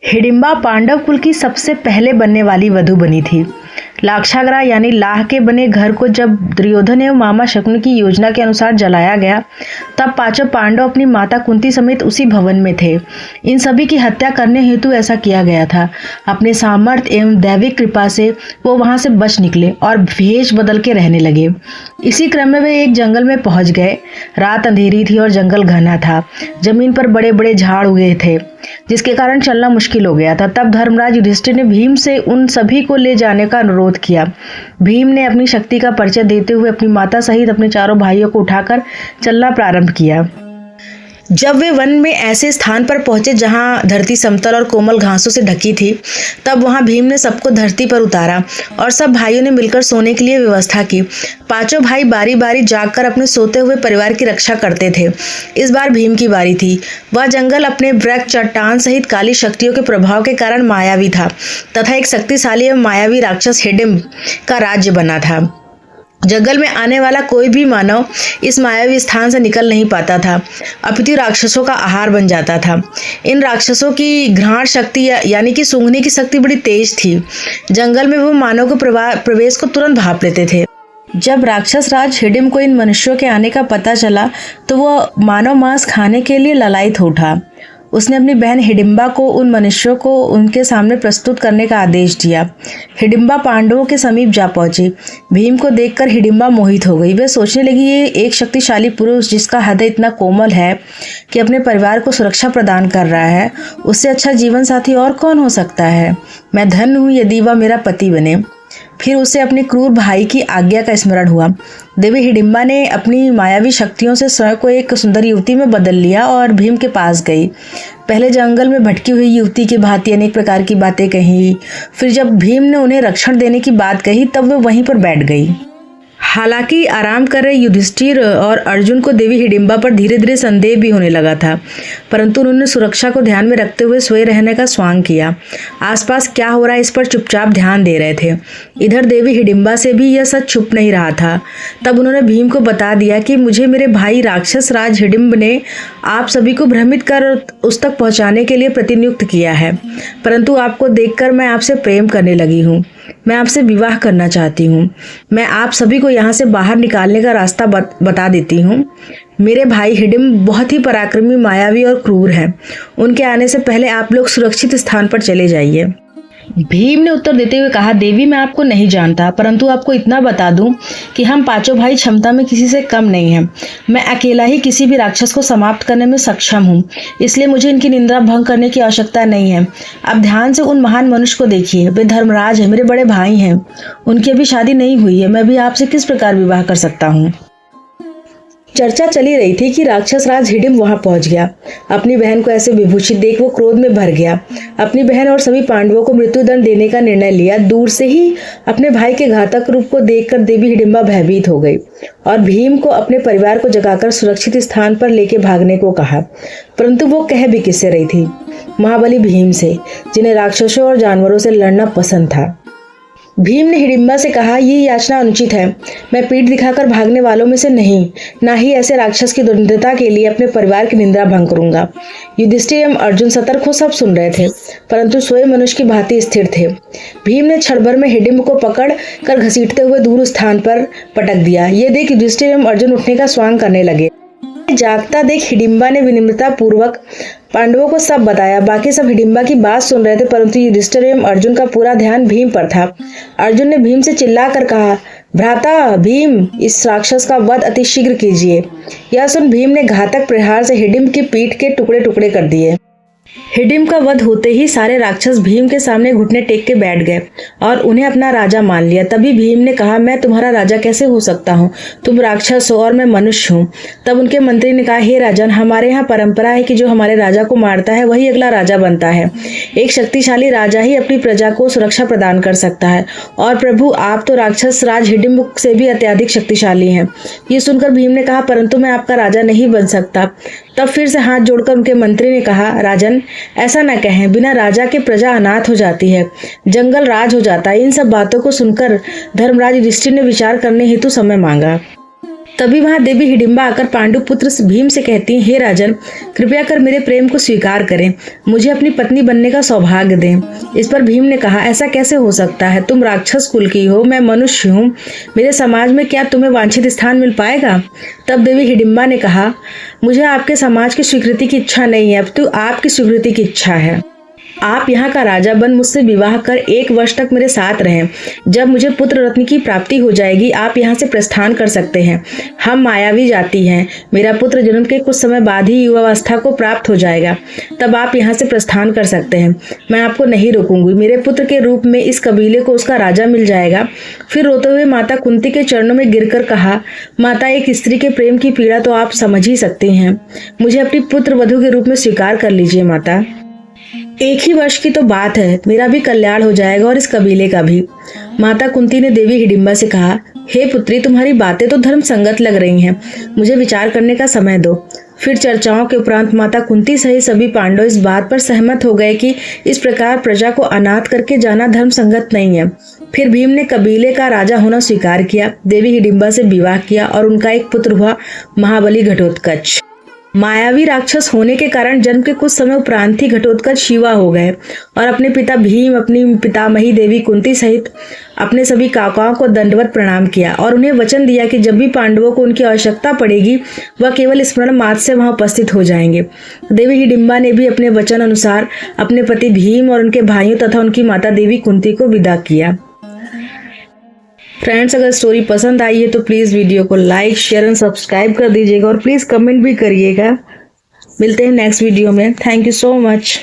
हिडिंबा पांडव कुल की सबसे पहले बनने वाली वधू बनी थी। लाक्षागृह यानी लाह के बने घर को जब दुर्योधन एवं मामा शकुनि की योजना के अनुसार जलाया गया, तब पांचों पांडव अपनी माता कुंती समेत उसी भवन में थे। इन सभी की हत्या करने हेतु ऐसा किया गया था। अपने सामर्थ्य एवं दैविक कृपा से वो वहां से बच निकले और भेष बदल के रहने लगे। इसी क्रम में वे एक जंगल में पहुंच गए। रात अंधेरी थी और जंगल घना था। जमीन पर बड़े बड़े झाड़ उगे थे, जिसके कारण चलना मुश्किल हो गया था। तब धर्मराज युधिष्ठिर ने भीम से उन सभी को ले जाने का अनुरोध किया। भीम ने अपनी शक्ति का परिचय देते हुए अपनी माता सहित अपने चारों भाइयों को उठाकर चलना प्रारंभ किया। जब वे वन में ऐसे स्थान पर पहुंचे जहां धरती समतल और कोमल घासों से ढकी थी, तब वहां भीम ने सबको धरती पर उतारा और सब भाइयों ने मिलकर सोने के लिए व्यवस्था की। पांचों भाई बारी बारी जागकर अपने सोते हुए परिवार की रक्षा करते थे। इस बार भीम की बारी थी। वह जंगल अपने वृक्ष, चट्टान सहित काली शक्तियों के प्रभाव के कारण मायावी था तथा एक शक्तिशाली एवं मायावी राक्षस हिडिंब का राज्य बना था। जंगल में आने वाला कोई भी मानव इस मायावी स्थान से निकल नहीं पाता था, अपितु राक्षसों का आहार बन जाता था। इन राक्षसों की घ्राण शक्ति यानी कि सूंघने की शक्ति बड़ी तेज थी। जंगल में वो मानव के प्रवेश को तुरंत भांप लेते थे। जब राक्षस राज हिडिंब को इन मनुष्यों के आने का पता चला, तो वह मानव मांस खाने के लिए ललायत उठा। उसने अपनी बहन हिडिंबा को उन मनुष्यों को उनके सामने प्रस्तुत करने का आदेश दिया। हिडिंबा पांडवों के समीप जा पहुंची। भीम को देखकर हिडिंबा मोहित हो गई। वह सोचने लगी, ये एक शक्तिशाली पुरुष जिसका हृदय इतना कोमल है कि अपने परिवार को सुरक्षा प्रदान कर रहा है, उससे अच्छा जीवन साथी और कौन हो सकता है। मैं धन्य हूँ यदि वह मेरा पति बने। फिर उसे अपने क्रूर भाई की आज्ञा का स्मरण हुआ। देवी हिडिंबा ने अपनी मायावी शक्तियों से स्वयं को एक सुंदर युवती में बदल लिया और भीम के पास गई। पहले जंगल में भटकी हुई युवती की भांति अनेक प्रकार की बातें कही। फिर जब भीम ने उन्हें रक्षण देने की बात कही, तब वे वहीं पर बैठ गई। हालांकि आराम कर रहे युधिष्ठिर और अर्जुन को देवी हिडिंबा पर धीरे धीरे संदेह भी होने लगा था, परंतु उन्होंने सुरक्षा को ध्यान में रखते हुए सोए रहने का स्वांग किया। आसपास क्या हो रहा है इस पर चुपचाप ध्यान दे रहे थे। इधर देवी हिडिंबा से भी यह सच छुप नहीं रहा था। तब उन्होंने भीम को बता दिया कि मुझे मेरे भाई राक्षस राज हिडिंब ने आप सभी को भ्रमित कर उस तक पहुंचाने के लिए प्रतिनियुक्त किया है, परंतु आपको देखकर मैं आपसे प्रेम करने लगी हूँ। मैं आपसे विवाह करना चाहती हूँ। मैं आप सभी को यहाँ से बाहर निकालने का रास्ता बता देती हूँ। मेरे भाई हिडिंब बहुत ही पराक्रमी, मायावी और क्रूर हैं। उनके आने से पहले आप लोग सुरक्षित स्थान पर चले जाइए। भीम ने उत्तर देते हुए कहा, देवी मैं आपको नहीं जानता, परंतु आपको इतना बता दूं कि हम पांचों भाई क्षमता में किसी से कम नहीं हैं। मैं अकेला ही किसी भी राक्षस को समाप्त करने में सक्षम हूं, इसलिए मुझे इनकी निंदा भंग करने की आवश्यकता नहीं है। अब ध्यान से उन महान मनुष्य को देखिए। वे धर्मराज है, मेरे बड़े भाई हैं। उनकी अभी शादी नहीं हुई है। मैं भी आपसे किस प्रकार विवाह कर सकता हूँ। चर्चा चली रही थी कि राक्षस राज हिडिंब वहां पहुंच गया। अपनी बहन को ऐसे विभूषित देख वो क्रोध में भर गया। अपनी बहन और सभी पांडवों को मृत्युदंड देने का निर्णय लिया। दूर से ही अपने भाई के घातक रूप को देखकर देवी हिडिंबा भयभीत हो गई और भीम को अपने परिवार को जगाकर सुरक्षित स्थान पर लेके भागने को कहा, परंतु वो कह भी किससे रही थी? महाबली भीम से, जिन्हें राक्षसों और जानवरों से लड़ना पसंद था। भीम ने हिडिंबा से कहा, ये याचना अनुचित है। मैं पीठ दिखाकर भागने वालों में से नहीं, ना ही ऐसे राक्षस की दुर्दशा के लिए अपने परिवार की निंदा भंग करूंगा। युधिष्ठिर एवं अर्जुन सतर्क हो सब सुन रहे थे, परंतु सोए मनुष्य की भांति स्थिर थे। भीम ने क्षण भर में हिडिंब को पकड़ कर घसीटते हुए दूर स्थान पर पटक दिया। ये देख युधिष्ठिर एवं अर्जुन उठने का स्वांग करने लगे। जागता देख हिडिंबा ने विनम्रता पूर्वक पांडवों को सब बताया। बाकी सब हिडिंबा की बात सुन रहे थे, परंतु युधिष्ठिर एवं अर्जुन का पूरा ध्यान भीम पर था। अर्जुन ने भीम से चिल्लाकर कहा, भ्राता भीम, इस राक्षस का वध अतिशीघ्र कीजिए। यह सुन भीम ने घातक प्रहार से हिडिंब की पीठ के टुकड़े टुकड़े कर दिए। हिडिंब का वध होते ही सारे राक्षस भीम के सामने घुटने टेक के बैठ गए और उन्हें अपना राजा मान लिया। तभी भीम ने कहा, मैं तुम्हारा राजा कैसे हो सकता हूँ? तुम राक्षस हो और मैं मनुष्य हूँ। तब उनके मंत्री ने कहा, हे राजन, हमारे यहाँ परंपरा है कि जो हमारे राजा को मारता है वही अगला राजा बनता है। एक शक्तिशाली राजा ही अपनी प्रजा को सुरक्षा प्रदान कर सकता है, और प्रभु आप तो राक्षस राज हिडिंब से भी अत्यधिक शक्तिशाली हैं। ये सुनकर भीम ने कहा, परंतु मैं आपका राजा नहीं बन सकता। तब फिर से हाथ जोड़कर उनके मंत्री ने कहा, राजन ऐसा न कहें, बिना राजा के प्रजा अनाथ हो जाती है, जंगल राज हो जाता है। इन सब बातों को सुनकर धर्मराज युधिष्ठिर ने विचार करने हेतु समय मांगा। तभी वहां देवी हिडिंबा आकर पांडु पुत्र भीम से कहती हैं, हे राजन, कृपया कर मेरे प्रेम को स्वीकार करें, मुझे अपनी पत्नी बनने का सौभाग्य दें। इस पर भीम ने कहा, ऐसा कैसे हो सकता है? तुम राक्षस कुल की हो, मैं मनुष्य हूँ, मेरे समाज में क्या तुम्हें वांछित स्थान मिल पाएगा? तब देवी हिडिंबा ने कहा, मुझे आपके समाज की स्वीकृति की इच्छा नहीं है, अब तो आपकी स्वीकृति की इच्छा है। आप यहाँ का राजा बन मुझसे विवाह कर 1 वर्ष तक मेरे साथ रहें। जब मुझे पुत्र रत्न की प्राप्ति हो जाएगी, आप यहाँ से प्रस्थान कर सकते हैं। हम मायावी जाति हैं, मेरा पुत्र जन्म के कुछ समय बाद ही युवावस्था को प्राप्त हो जाएगा, तब आप यहाँ से प्रस्थान कर सकते हैं। मैं आपको नहीं रोकूंगी, मेरे पुत्र के रूप में इस कबीले को उसका राजा मिल जाएगा। फिर रोते हुए माता कुंती के चरणों में गिरकर कहा, माता, एक स्त्री के प्रेम की पीड़ा तो आप समझ ही सकती हैं, मुझे अपनी पुत्र वधू के रूप में स्वीकार कर लीजिए माता। 1 ही वर्ष की तो बात है, मेरा भी कल्याण हो जाएगा और इस कबीले का भी। माता कुंती ने देवी हिडिंबा से कहा, हे पुत्री, तुम्हारी बातें तो धर्म संगत लग रही हैं, मुझे विचार करने का समय दो। फिर चर्चाओं के उपरांत माता कुंती सहित सभी पांडव इस बात पर सहमत हो गए कि इस प्रकार प्रजा को अनाथ करके जाना धर्म संगत नहीं है। फिर भीम ने कबीले का राजा होना स्वीकार किया, देवी हिडिंबा से विवाह किया और उनका एक पुत्र हुआ, महाबली घटोत्कच। मायावी राक्षस होने के कारण जन्म के कुछ समय उपरांत ही घटोत्कच शिवा हो गए और अपने पिता भीम, अपनी पितामही देवी कुंती सहित अपने सभी काकाओं को दंडवत प्रणाम किया और उन्हें वचन दिया कि जब भी पांडवों को उनकी आवश्यकता पड़ेगी, वह केवल स्मरण मात्र से वहां उपस्थित हो जाएंगे। देवी हिडिंबा ने भी अपने वचन अनुसार अपने पति भीम और उनके भाइयों तथा उनकी माता देवी कुंती को विदा किया। फ्रेंड्स, अगर स्टोरी पसंद आई है तो प्लीज़ वीडियो को लाइक, शेयर एंड सब्सक्राइब कर दीजिएगा और प्लीज़ कमेंट भी करिएगा। मिलते हैं नेक्स्ट वीडियो में। Thank you so much.